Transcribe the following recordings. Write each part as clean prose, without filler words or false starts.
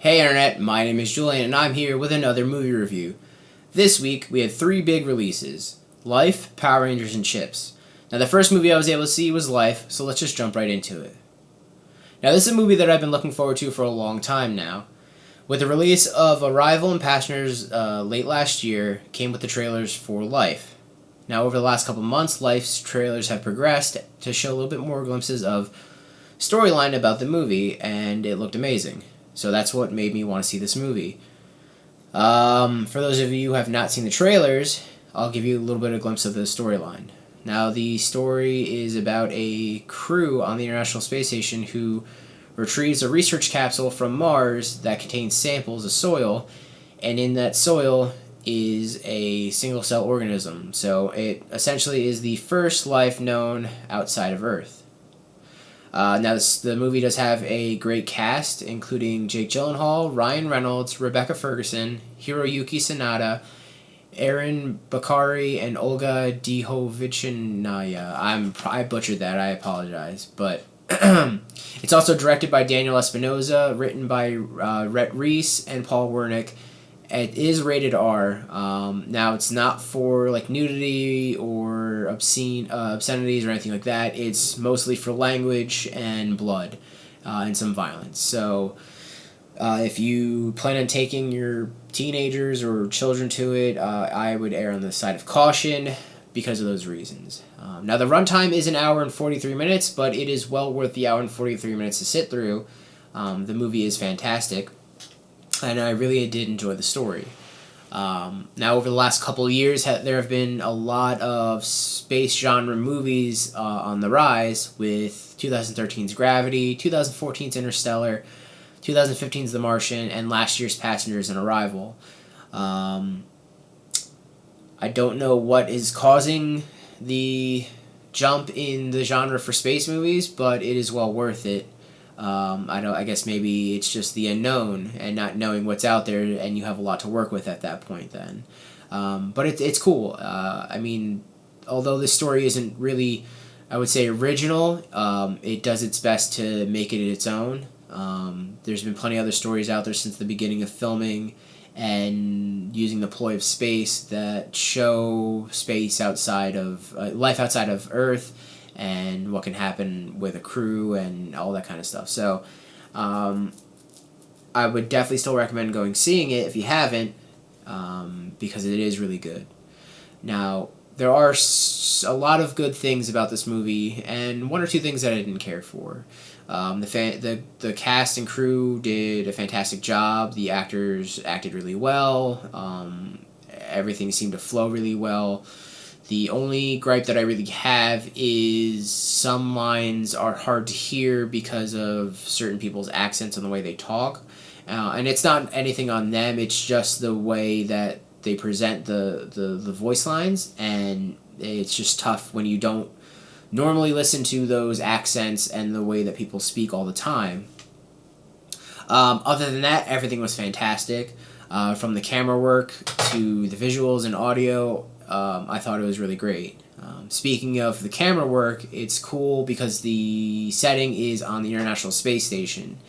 Hey Internet, my name is Julian and I'm here with another movie review. This week we had three big releases: Life, Power Rangers, and Chips. Now the first movie I was able to see was Life, so let's just jump right into it. Now this is a movie that I've been looking forward to for a long time now. With the release of Arrival and Passengers late last year, came with the trailers for Life. Now over the last couple months, Life's trailers have progressed to show a little bit more glimpses of storyline about the movie, and it looked amazing. So that's what made me want to see this movie. For those of you who have not seen the trailers, I'll give you a little bit of a glimpse of the storyline. Now, the story is about a crew on the International Space Station who retrieves a research capsule from Mars that contains samples of soil, and in that soil is a single-cell organism. So it essentially is the first life known outside of Earth. The movie does have a great cast, including Jake Gyllenhaal, Ryan Reynolds, Rebecca Ferguson, Hiroyuki Sanada, Aaron Bakari, and Olga Dihovichinaya. I butchered that, I apologize. But it's also directed by Daniel Espinosa, written by Rhett Reese and Paul Wernick. It is rated R. Now, it's not for like nudity or obscenities or anything like that. It's mostly for language and blood and some violence. So if you plan on taking your teenagers or children to it, I would err on the side of caution because of those reasons. Now, the runtime is an hour and 43 minutes, but it is well worth the hour and 43 minutes to sit through. The movie is fantastic, and I really did enjoy the story. Now, over the last couple of years, there have been a lot of space genre movies on the rise, with 2013's Gravity, 2014's Interstellar, 2015's The Martian, and last year's Passengers and Arrival. I don't know what is causing the jump in the genre for space movies, but it is well worth it. I guess maybe it's just the unknown and not knowing what's out there, and you have a lot to work with at that point then. But it's cool. I mean, although this story isn't really, I would say, original, it does its best to make it its own. There's been plenty of other stories out there since the beginning of filming and using the ploy of space that show space outside of, life outside of Earth, and what can happen with a crew and all that kind of stuff. So I would definitely still recommend seeing it if you haven't, because it is really good. Now, there are a lot of good things about this movie, and one or two things that I didn't care for. The cast and crew did a fantastic job. The actors acted really well. Everything seemed to flow really well. The only gripe that I really have is some lines are hard to hear because of certain people's accents and the way they talk. And it's not anything on them, it's just the way that they present the voice lines, and it's just tough when you don't normally listen to those accents and the way that people speak all the time. Other than that, everything was fantastic. From the camera work to the visuals and audio, I thought it was really great. Speaking of the camera work, it's cool because the setting is on the International Space Station.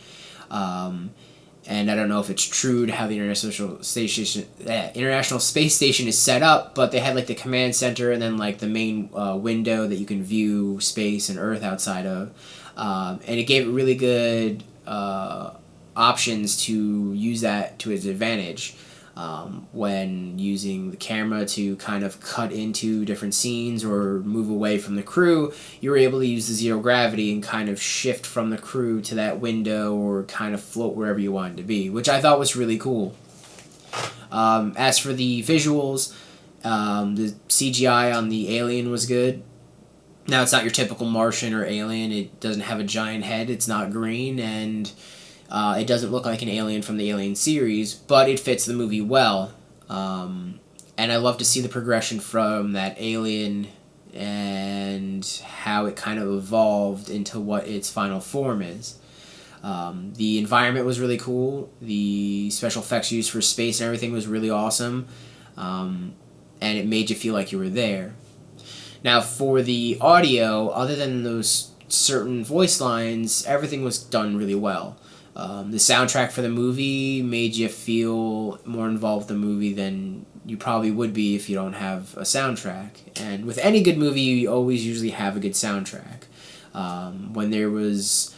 And I don't know if it's true to how the International Space Station is set up, but they had like the command center and then like the main window that you can view space and Earth outside of. And it gave it really good options to use that to its advantage. When using the camera to kind of cut into different scenes or move away from the crew, you were able to use the zero gravity and kind of shift from the crew to that window or kind of float wherever you wanted to be, which I thought was really cool. As for the visuals, the CGI on the alien was good. Now, it's not your typical Martian or alien. It doesn't have a giant head. It's not green, and it doesn't look like an alien from the Alien series, but it fits the movie well. And I love to see the progression from that alien and how it kind of evolved into what its final form is. The environment was really cool. The special effects used for space and everything was really awesome. And it made you feel like you were there. Now, for the audio, other than those certain voice lines, everything was done really well. The soundtrack for the movie made you feel more involved in the movie than you probably would be if you don't have a soundtrack. And with any good movie, you always usually have a good soundtrack. When there was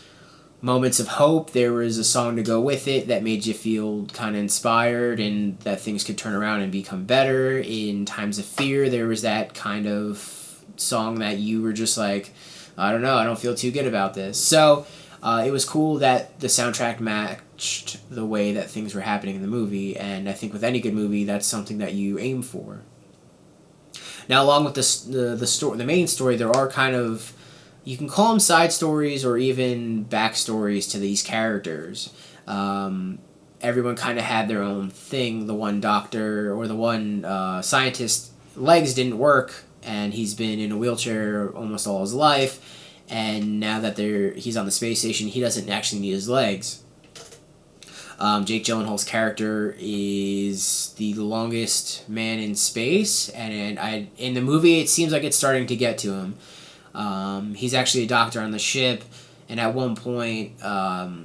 moments of hope, there was a song to go with it that made you feel kind of inspired and that things could turn around and become better. In times of fear, there was that kind of song that you were just like, I don't know, I don't feel too good about this. So it was cool that the soundtrack matched the way that things were happening in the movie, and I think with any good movie, that's something that you aim for. Now, along with the main story, there are kind of, you can call them side stories or even backstories to these characters. Everyone kind of had their own thing. The one doctor or the one scientist, legs didn't work, and he's been in a wheelchair almost all his life. And now that he's on the space station, he doesn't actually need his legs. Jake Gyllenhaal's character is the longest man in space, and in the movie it seems like it's starting to get to him. He's actually a doctor on the ship, and at one point, the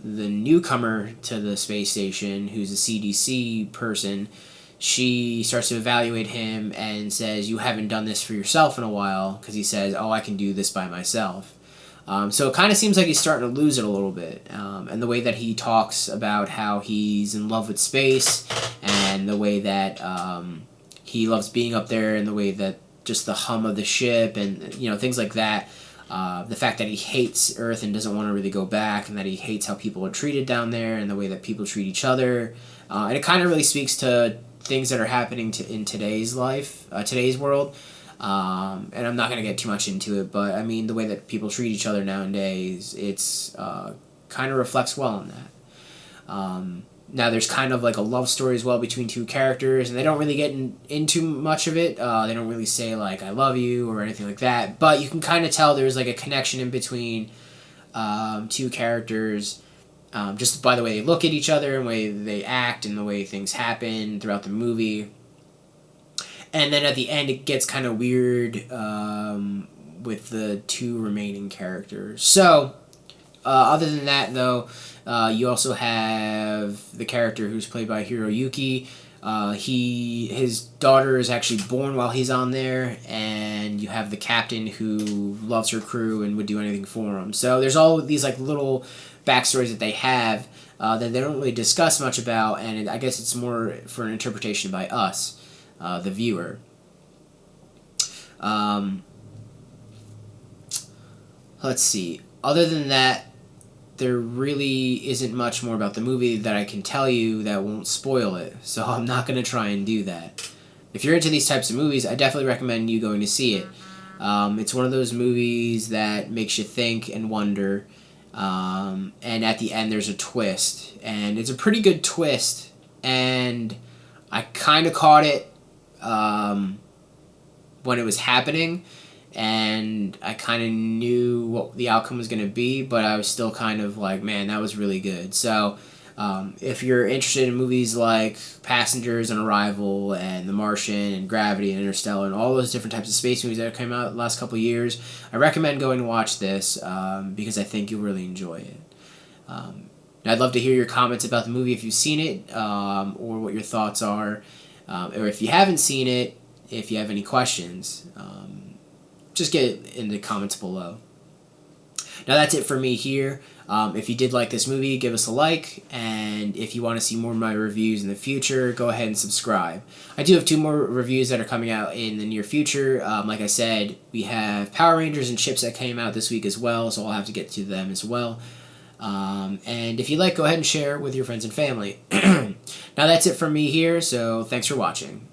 newcomer to the space station, who's a CDC person, she starts to evaluate him and says, "You haven't done this for yourself in a while," because he says, "Oh, I can do this by myself." So it kind of seems like he's starting to lose it a little bit. And the way that he talks about how he's in love with space, and the way that he loves being up there, and the way that just the hum of the ship, and things like that. The fact that he hates Earth and doesn't want to really go back, and that he hates how people are treated down there, and the way that people treat each other. And it kind of really speaks to things that are happening in today's life, today's world. And I'm not going to get too much into it, but I mean, the way that people treat each other nowadays, it's kind of reflects well on that. Now, there's kind of like a love story as well between two characters, and they don't really get into much of it. They don't really say, like, I love you or anything like that, but you can kind of tell there's like a connection in between two characters, just by the way they look at each other, and the way they act, and the way things happen throughout the movie. And then at the end, it gets kind of weird with the two remaining characters. So, other than that, though, you also have the character who's played by Hiroyuki. His daughter is actually born while he's on there, and you have the captain who loves her crew and would do anything for them. So there's all these like little backstories that they have that they don't really discuss much about, and I guess it's more for an interpretation by us, the viewer. Let's see. Other than that, there really isn't much more about the movie that I can tell you that won't spoil it, so I'm not going to try and do that. If you're into these types of movies, I definitely recommend you going to see it. It's one of those movies that makes you think and wonder, and at the end there's a twist, and it's a pretty good twist, and I kind of caught it when it was happening, and I kind of knew what the outcome was going to be, but I was still kind of like, man, that was really good. So if you're interested in movies like Passengers and Arrival and The Martian and Gravity and Interstellar and all those different types of space movies that have come out the last couple of years, I recommend going to watch this because I think you'll really enjoy it. I'd love to hear your comments about the movie if you've seen it, or what your thoughts are, or if you haven't seen it, if you have any questions. Just get it in the comments below. Now that's it for me here. If you did like this movie, give us a like, and if you want to see more of my reviews in the future, go ahead and subscribe. I do have 2 more reviews that are coming out in the near future. Like I said, we have Power Rangers and Chips that came out this week as well, so I'll have to get to them as well. And if you like, go ahead and share with your friends and family. Now that's it from me here, so thanks for watching.